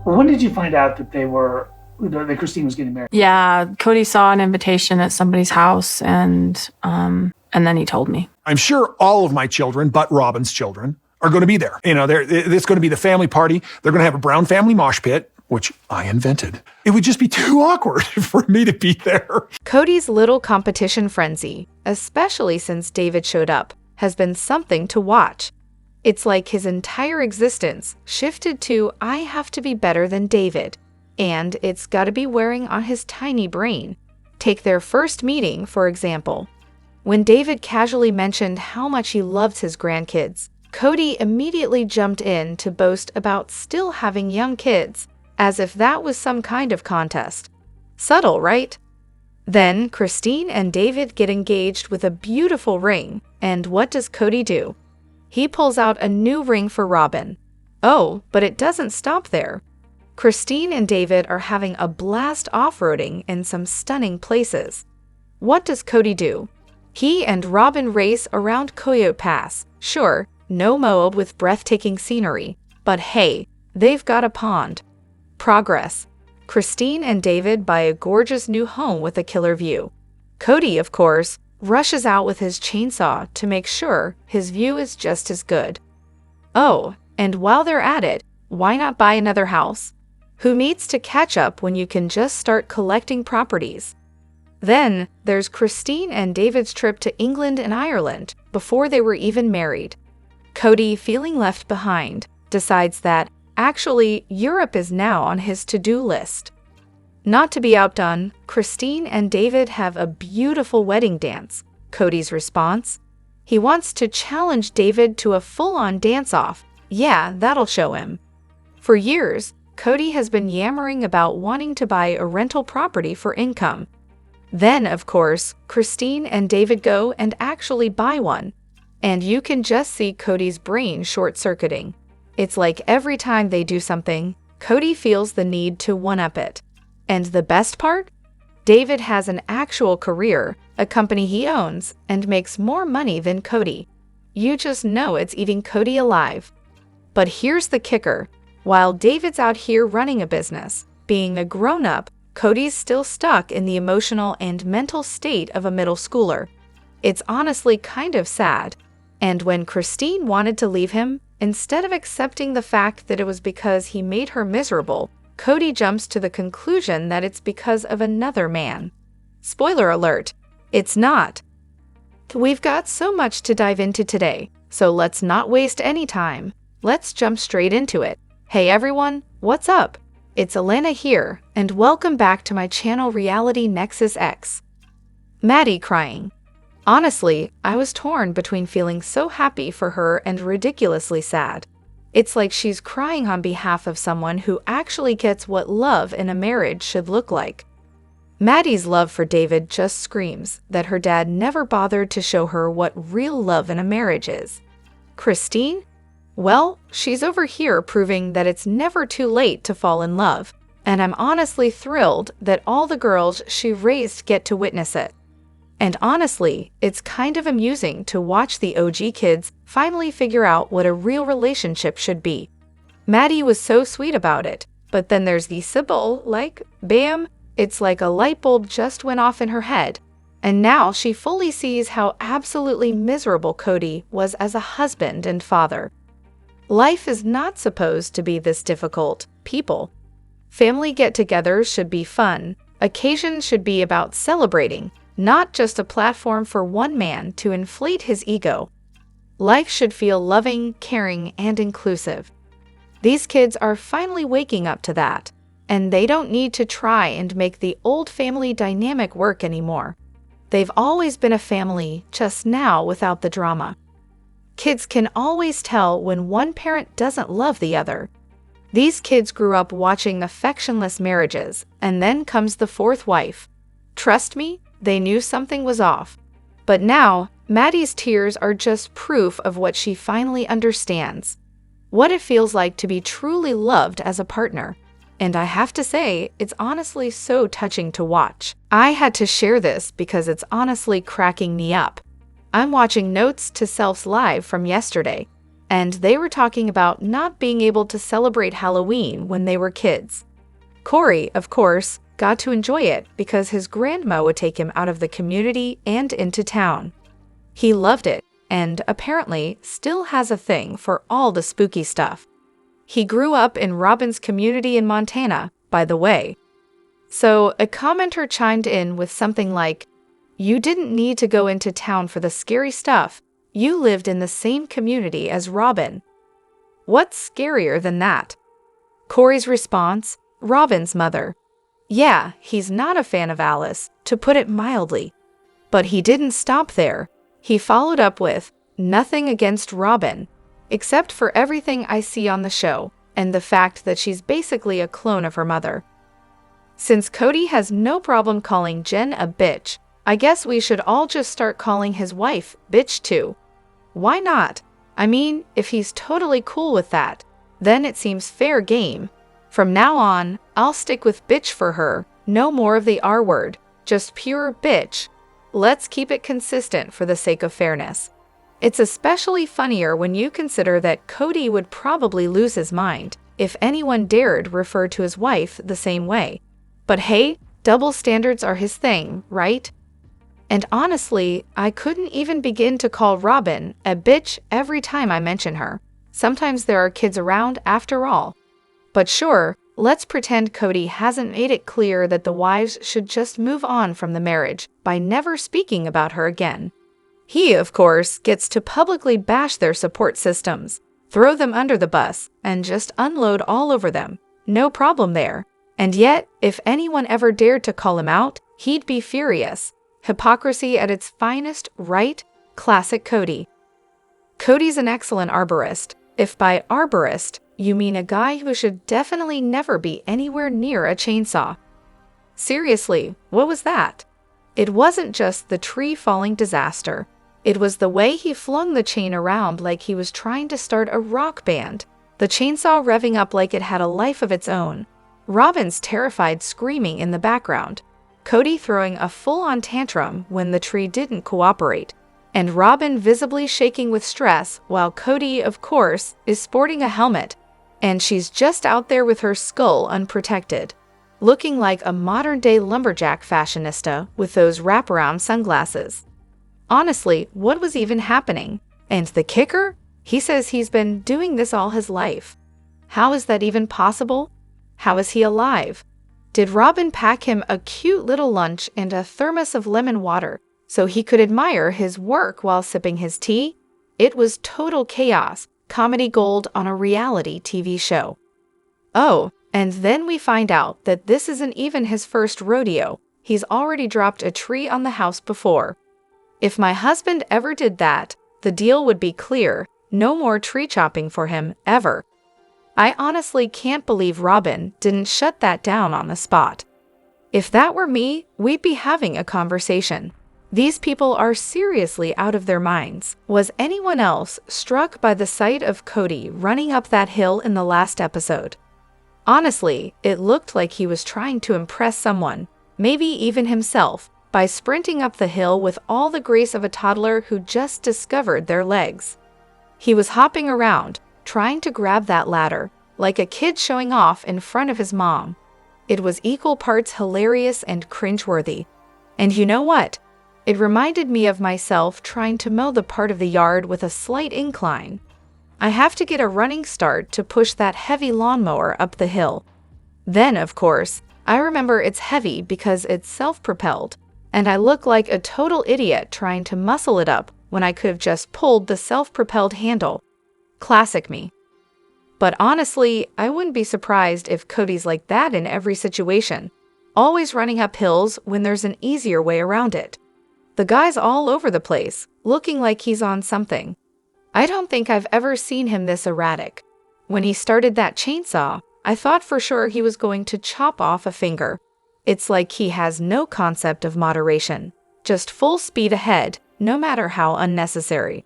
When did you find out that that Christine was getting married? Yeah, Kodys saw an invitation at somebody's house, and then he told me. I'm sure all of my children, but Robyn's children, are going to be there. It's going to be the family party. They're going to have a brown family mosh pit, which I invented. It would just be too awkward for me to be there. Kodys' little competition frenzy, especially since David showed up, has been something to watch. It's like his entire existence shifted to, I have to be better than David. And it's got to be wearing on his tiny brain. Take their first meeting, for example. When David casually mentioned how much he loves his grandkids, Kodys immediately jumped in to boast about still having young kids, as if that was some kind of contest. Subtle, right? Then Christine and David get engaged with a beautiful ring, and what does Kodys do? He pulls out a new ring for Robyn. Oh, but it doesn't stop there. Christine and David are having a blast off-roading in some stunning places. What does Kodys do? He and Robyn race around Coyote Pass. Sure, no Moab with breathtaking scenery, but hey, they've got a pond. Progress. Christine and David buy a gorgeous new home with a killer view. Kodys, of course, rushes out with his chainsaw to make sure his view is just as good. Oh, and while they're at it, why not buy another house? Who needs to catch up when you can just start collecting properties? Then there's Christine and David's trip to England and Ireland before they were even married. Kodys, feeling left behind, decides that, actually, Europe is now on his to-do list. Not to be outdone, Christine and David have a beautiful wedding dance. Kodys' response? He wants to challenge David to a full-on dance-off. Yeah, that'll show him. For years, Kodys has been yammering about wanting to buy a rental property for income. Then, of course, Christine and David go and actually buy one. And you can just see Kodys' brain short-circuiting. It's like every time they do something, Kodys feels the need to one-up it. And the best part? David has an actual career, a company he owns, and makes more money than Kodys. You just know it's eating Kodys alive. But here's the kicker. While David's out here running a business, being a grown-up, Kodys still stuck in the emotional and mental state of a middle schooler. It's honestly kind of sad. And when Christine wanted to leave him, instead of accepting the fact that it was because he made her miserable, Kodys jumps to the conclusion that it's because of another man. Spoiler alert, it's not. We've got so much to dive into today, so let's not waste any time. Let's jump straight into it. Hey everyone, what's up? It's Elena here, and welcome back to my channel Reality Nexus X. Maddie crying. Honestly, I was torn between feeling so happy for her and ridiculously sad. It's like she's crying on behalf of someone who actually gets what love in a marriage should look like. Maddie's love for David just screams that her dad never bothered to show her what real love in a marriage is. Christine? Well, she's over here proving that it's never too late to fall in love, and I'm honestly thrilled that all the girls she raised get to witness it. And honestly, it's kind of amusing to watch the OG kids finally figure out what a real relationship should be. Maddie was so sweet about it, but then there's the Sybil, bam, it's like a light bulb just went off in her head, and now she fully sees how absolutely miserable Kodys was as a husband and father. Life is not supposed to be this difficult, people. Family get-togethers should be fun. Occasions should be about celebrating, not just a platform for one man to inflate his ego. Life should feel loving, caring, and inclusive. These kids are finally waking up to that, and they don't need to try and make the old family dynamic work anymore. They've always been a family, just now without the drama. Kids can always tell when one parent doesn't love the other. These kids grew up watching affectionless marriages, and then comes the fourth wife. Trust me, they knew something was off. But now, Maddie's tears are just proof of what she finally understands. What it feels like to be truly loved as a partner. And I have to say, it's honestly so touching to watch. I had to share this because it's honestly cracking me up. I'm watching Notes to Self's live from yesterday, and they were talking about not being able to celebrate Halloween when they were kids. Corey, of course, got to enjoy it because his grandma would take him out of the community and into town. He loved it, and apparently still has a thing for all the spooky stuff. He grew up in Robyn's community in Montana, by the way. So a commenter chimed in with something like, "You didn't need to go into town for the scary stuff. You lived in the same community as Robyn." What's scarier than that? Corey's response, Robyn's mother. Yeah, he's not a fan of Alice, to put it mildly. But he didn't stop there. He followed up with, "Nothing against Robyn, except for everything I see on the show, and the fact that she's basically a clone of her mother." Since Kody has no problem calling Jen a bitch, I guess we should all just start calling his wife bitch too. Why not? I mean, if he's totally cool with that, then it seems fair game. From now on, I'll stick with bitch for her. No more of the R word, just pure bitch. Let's keep it consistent for the sake of fairness. It's especially funnier when you consider that Kody would probably lose his mind if anyone dared refer to his wife the same way. But hey, double standards are his thing, right? And honestly, I couldn't even begin to call Robyn a bitch every time I mention her. Sometimes there are kids around after all. But sure, let's pretend Kody hasn't made it clear that the wives should just move on from the marriage by never speaking about her again. He, of course, gets to publicly bash their support systems, throw them under the bus, and just unload all over them. No problem there. And yet, if anyone ever dared to call him out, he'd be furious. Hypocrisy at its finest, right? Classic Kody. Kody's an excellent arborist. If by arborist, you mean a guy who should definitely never be anywhere near a chainsaw. Seriously, what was that? It wasn't just the tree falling disaster. It was the way he flung the chain around like he was trying to start a rock band, the chainsaw revving up like it had a life of its own. Robyn's terrified screaming in the background, Kody throwing a full-on tantrum when the tree didn't cooperate, and Robyn visibly shaking with stress while Kody, of course, is sporting a helmet, and she's just out there with her skull unprotected, looking like a modern-day lumberjack fashionista with those wraparound sunglasses. Honestly, what was even happening? And the kicker? He says he's been doing this all his life. How is that even possible? How is he alive? Did Robyn pack him a cute little lunch and a thermos of lemon water so he could admire his work while sipping his tea? It was total chaos, comedy gold on a reality TV show. Oh, and then we find out that this isn't even his first rodeo. He's already dropped a tree on the house before. If my husband ever did that, the deal would be clear. No more tree chopping for him, ever. I honestly can't believe Robyn didn't shut that down on the spot. If that were me, we'd be having a conversation. These people are seriously out of their minds. Was anyone else struck by the sight of Kody running up that hill in the last episode? Honestly, it looked like he was trying to impress someone, maybe even himself, by sprinting up the hill with all the grace of a toddler who just discovered their legs. He was hopping around, trying to grab that ladder, like a kid showing off in front of his mom. It was equal parts hilarious and cringeworthy. And you know what? It reminded me of myself trying to mow the part of the yard with a slight incline. I have to get a running start to push that heavy lawnmower up the hill. Then, of course, I remember it's heavy because it's self-propelled, and I look like a total idiot trying to muscle it up when I could have just pulled the self-propelled handle. Classic me. But honestly, I wouldn't be surprised if Kody's like that in every situation, always running up hills when there's an easier way around it. The guy's all over the place, looking like he's on something. I don't think I've ever seen him this erratic. When he started that chainsaw, I thought for sure he was going to chop off a finger. It's like he has no concept of moderation, just full speed ahead, no matter how unnecessary.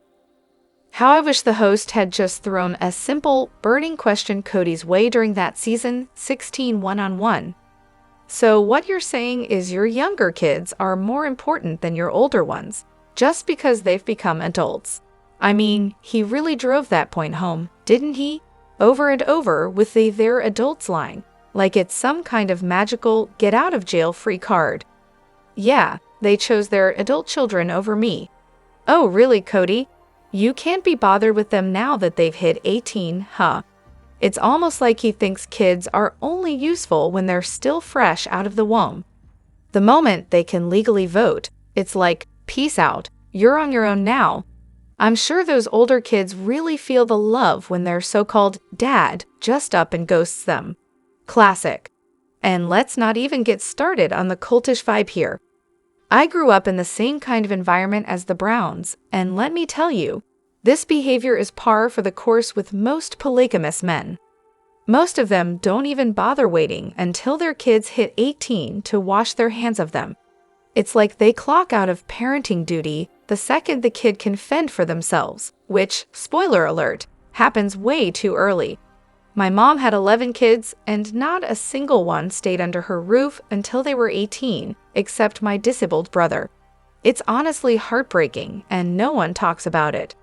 How I wish the host had just thrown a simple, burning question Kody's way during that season 16 one-on-one. So what you're saying is your younger kids are more important than your older ones, just because they've become adults. I mean, he really drove that point home, didn't he? Over and over with the "they're adults" line, like it's some kind of magical get-out-of-jail-free card. Yeah, they chose their adult children over me. Oh, really, Cody? You can't be bothered with them now that they've hit 18, huh? It's almost like he thinks kids are only useful when they're still fresh out of the womb. The moment they can legally vote, it's like, peace out, you're on your own now. I'm sure those older kids really feel the love when their so-called dad just up and ghosts them. Classic. And let's not even get started on the cultish vibe here. I grew up in the same kind of environment as the Browns, and let me tell you, this behavior is par for the course with most polygamous men. Most of them don't even bother waiting until their kids hit 18 to wash their hands of them. It's like they clock out of parenting duty the second the kid can fend for themselves, which, spoiler alert, happens way too early. My mom had 11 kids, and not a single one stayed under her roof until they were 18, except my disabled brother. It's honestly heartbreaking, and no one talks about it.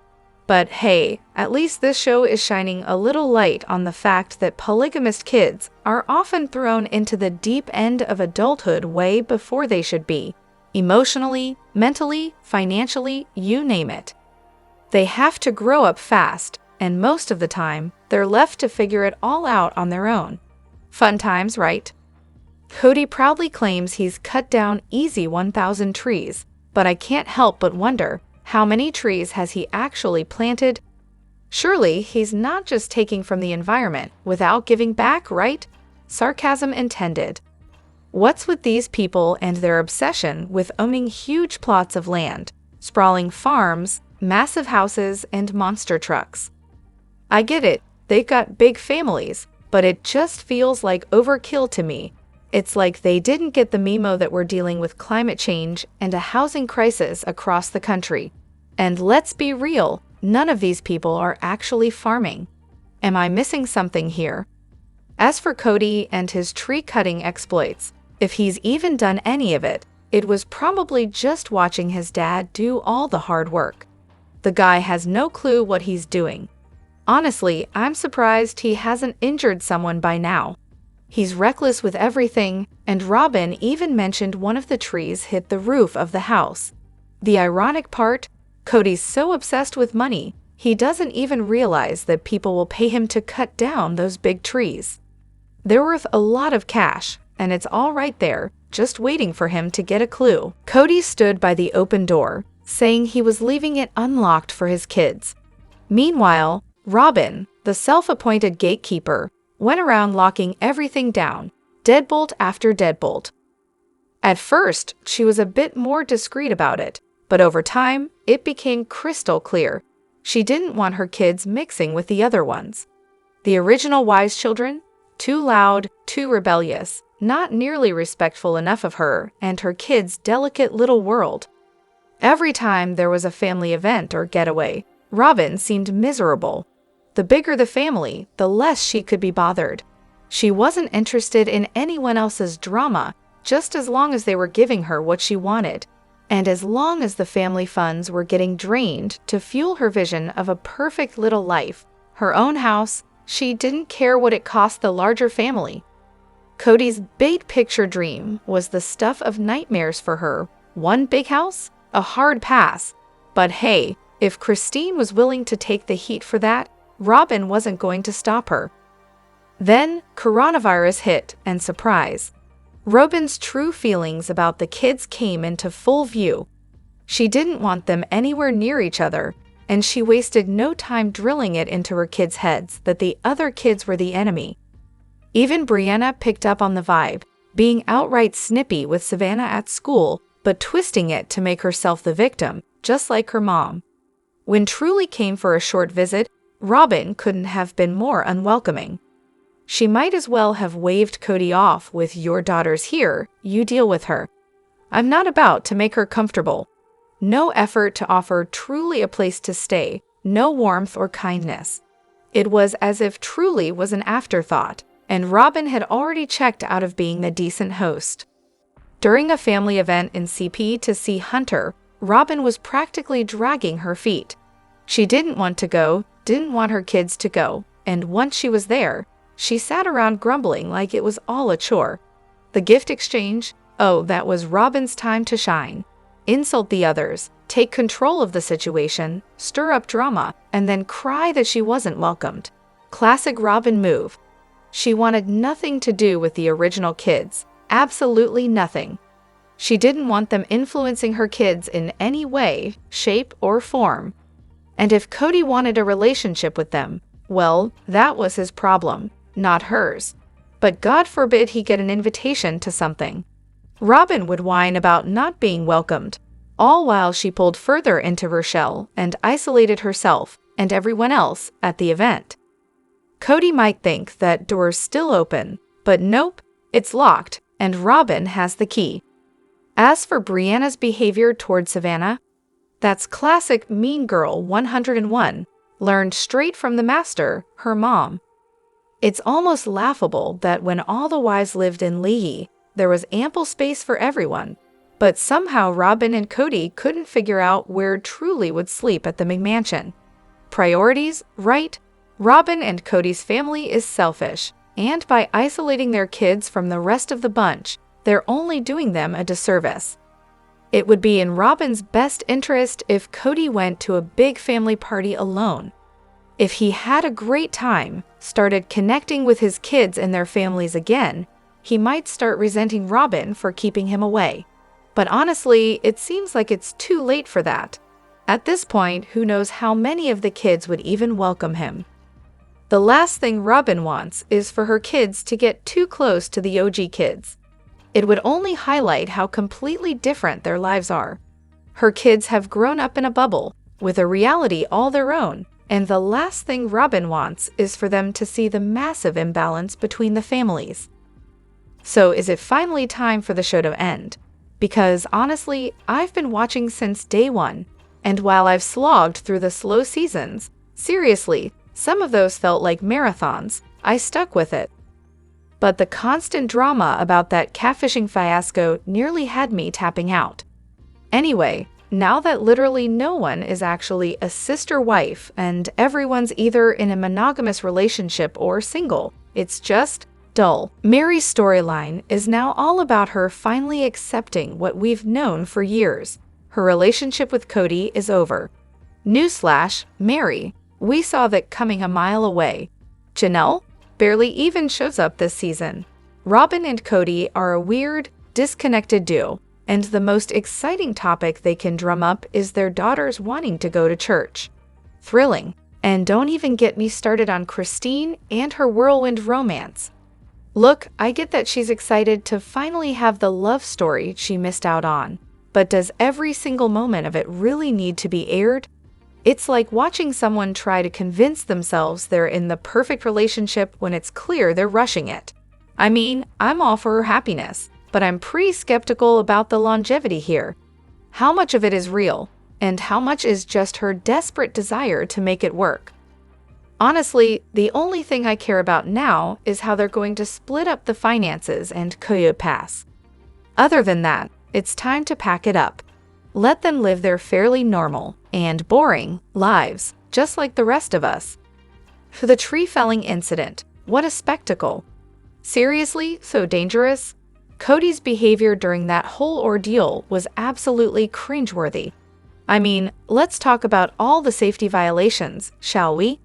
But hey, at least this show is shining a little light on the fact that polygamist kids are often thrown into the deep end of adulthood way before they should be. Emotionally, mentally, financially, you name it. They have to grow up fast, and most of the time, they're left to figure it all out on their own. Fun times, right? Cody proudly claims he's cut down easy 1,000 trees, but I can't help but wonder, how many trees has he actually planted? Surely he's not just taking from the environment without giving back, right? Sarcasm intended. What's with these people and their obsession with owning huge plots of land, sprawling farms, massive houses, and monster trucks? I get it, they've got big families, but it just feels like overkill to me. It's like they didn't get the memo that we're dealing with climate change and a housing crisis across the country. And let's be real, none of these people are actually farming. Am I missing something here? As for Cody and his tree-cutting exploits, if he's even done any of it, it was probably just watching his dad do all the hard work. The guy has no clue what he's doing. Honestly, I'm surprised he hasn't injured someone by now. He's reckless with everything, and Robyn even mentioned one of the trees hit the roof of the house. The ironic part, Cody's so obsessed with money, he doesn't even realize that people will pay him to cut down those big trees. They're worth a lot of cash, and it's all right there, just waiting for him to get a clue. Cody stood by the open door, saying he was leaving it unlocked for his kids. Meanwhile, Robyn, the self-appointed gatekeeper, went around locking everything down, deadbolt after deadbolt. At first, she was a bit more discreet about it, but over time, it became crystal clear. She didn't want her kids mixing with the other ones. The original wise children? Too loud, too rebellious, not nearly respectful enough of her and her kids' delicate little world. Every time there was a family event or getaway, Robyn seemed miserable. The bigger the family, the less she could be bothered. She wasn't interested in anyone else's drama, just as long as they were giving her what she wanted, and as long as the family funds were getting drained to fuel her vision of a perfect little life, her own house. She didn't care what it cost the larger family. Cody's big picture dream was the stuff of nightmares for her. One big house? A hard pass. But hey, if Christine was willing to take the heat for that, Robyn wasn't going to stop her. Then, coronavirus hit, and surprise. Robyn's true feelings about the kids came into full view. She didn't want them anywhere near each other, and she wasted no time drilling it into her kids' heads that the other kids were the enemy. Even Brianna picked up on the vibe, being outright snippy with Savannah at school, but twisting it to make herself the victim, just like her mom. When Truly came for a short visit, Robyn couldn't have been more unwelcoming. She might as well have waved Cody off with "Your daughter's here, you deal with her." I'm not about to make her comfortable. No effort to offer Truly a place to stay, no warmth or kindness. It was as if Truly was an afterthought, and Robyn had already checked out of being the decent host. During a family event in CP to see Hunter, Robyn was practically dragging her feet. She didn't want to go, didn't want her kids to go, and once she was there, she sat around grumbling like it was all a chore. The gift exchange? Oh, that was Robyn's time to shine. Insult the others, take control of the situation, stir up drama, and then cry that she wasn't welcomed. Classic Robyn move. She wanted nothing to do with the original kids. Absolutely nothing. She didn't want them influencing her kids in any way, shape, or form. And if Kody wanted a relationship with them, well, that was his problem, not hers. But God forbid he get an invitation to something. Robyn would whine about not being welcomed, all while she pulled further into her shell and isolated herself and everyone else at the event. Kody might think that door's still open, but nope, it's locked, and Robyn has the key. As for Brianna's behavior toward Savannah, that's classic mean girl 101, learned straight from the master, her mom. It's almost laughable that when all the wives lived in Leahy, there was ample space for everyone, but somehow Robyn and Kody couldn't figure out where Truly would sleep at the McMansion. Priorities, right? Robyn and Kody's family is selfish, and by isolating their kids from the rest of the bunch, they're only doing them a disservice. It would be in Robyn's best interest if Kody went to a big family party alone. If he had a great time, started connecting with his kids and their families again, he might start resenting Robyn for keeping him away. But honestly, it seems like it's too late for that. At this point, who knows how many of the kids would even welcome him. The last thing Robyn wants is for her kids to get too close to the OG kids. It would only highlight how completely different their lives are. Her kids have grown up in a bubble, with a reality all their own, and the last thing Robyn wants is for them to see the massive imbalance between the families. So is it finally time for the show to end? Because honestly, I've been watching since day one, and while I've slogged through the slow seasons, seriously, some of those felt like marathons, I stuck with it. But the constant drama about that catfishing fiasco nearly had me tapping out. Anyway, now that literally no one is actually a sister wife and everyone's either in a monogamous relationship or single, it's just dull. Meri's storyline is now all about her finally accepting what we've known for years. Her relationship with Kody is over. Newsflash, Meri, we saw that coming a mile away. Janelle barely even shows up this season. Robyn and Kody are a weird, disconnected duo, and the most exciting topic they can drum up is their daughters wanting to go to church. Thrilling. And don't even get me started on Christine and her whirlwind romance. Look, I get that she's excited to finally have the love story she missed out on, but does every single moment of it really need to be aired? It's like watching someone try to convince themselves they're in the perfect relationship when it's clear they're rushing it. I mean, I'm all for her happiness, but I'm pretty skeptical about the longevity here. How much of it is real, and how much is just her desperate desire to make it work? Honestly, the only thing I care about now is how they're going to split up the finances and Koya Pass. Other than that, it's time to pack it up. Let them live their fairly normal and boring lives, just like the rest of us. For the tree felling incident, what a spectacle. Seriously, so dangerous? Kody's behavior during that whole ordeal was absolutely cringeworthy. I mean, let's talk about all the safety violations, shall we?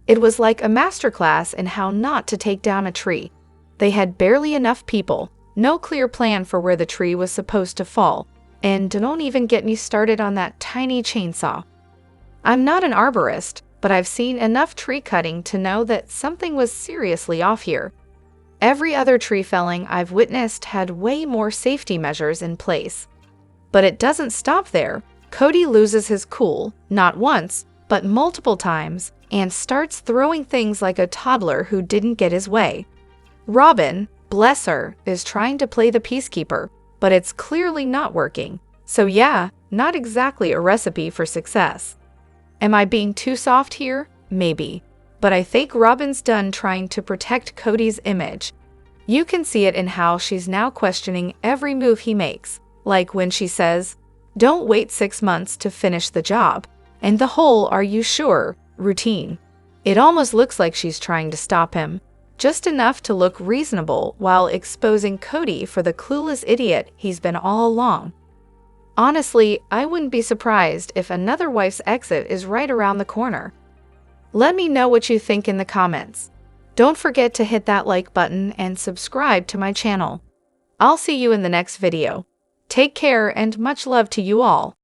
It was like a masterclass in how not to take down a tree. They had barely enough people, no clear plan for where the tree was supposed to fall, and don't even get me started on that tiny chainsaw. I'm not an arborist, but I've seen enough tree cutting to know that something was seriously off here. Every other tree felling I've witnessed had way more safety measures in place. But it doesn't stop there. Kody loses his cool, not once, but multiple times, and starts throwing things like a toddler who didn't get his way. Robyn, bless her, is trying to play the peacekeeper, but it's clearly not working. So yeah, not exactly a recipe for success. Am I being too soft here? Maybe. But I think Robyn's done trying to protect Kody's image. You can see it in how she's now questioning every move he makes, like when she says, "Don't wait 6 months to finish the job," and the whole "are you sure" routine. It almost looks like she's trying to stop him, just enough to look reasonable while exposing Kody for the clueless idiot he's been all along. Honestly, I wouldn't be surprised if another wife's exit is right around the corner. Let me know what you think in the comments. Don't forget to hit that like button and subscribe to my channel. I'll see you in the next video. Take care and much love to you all.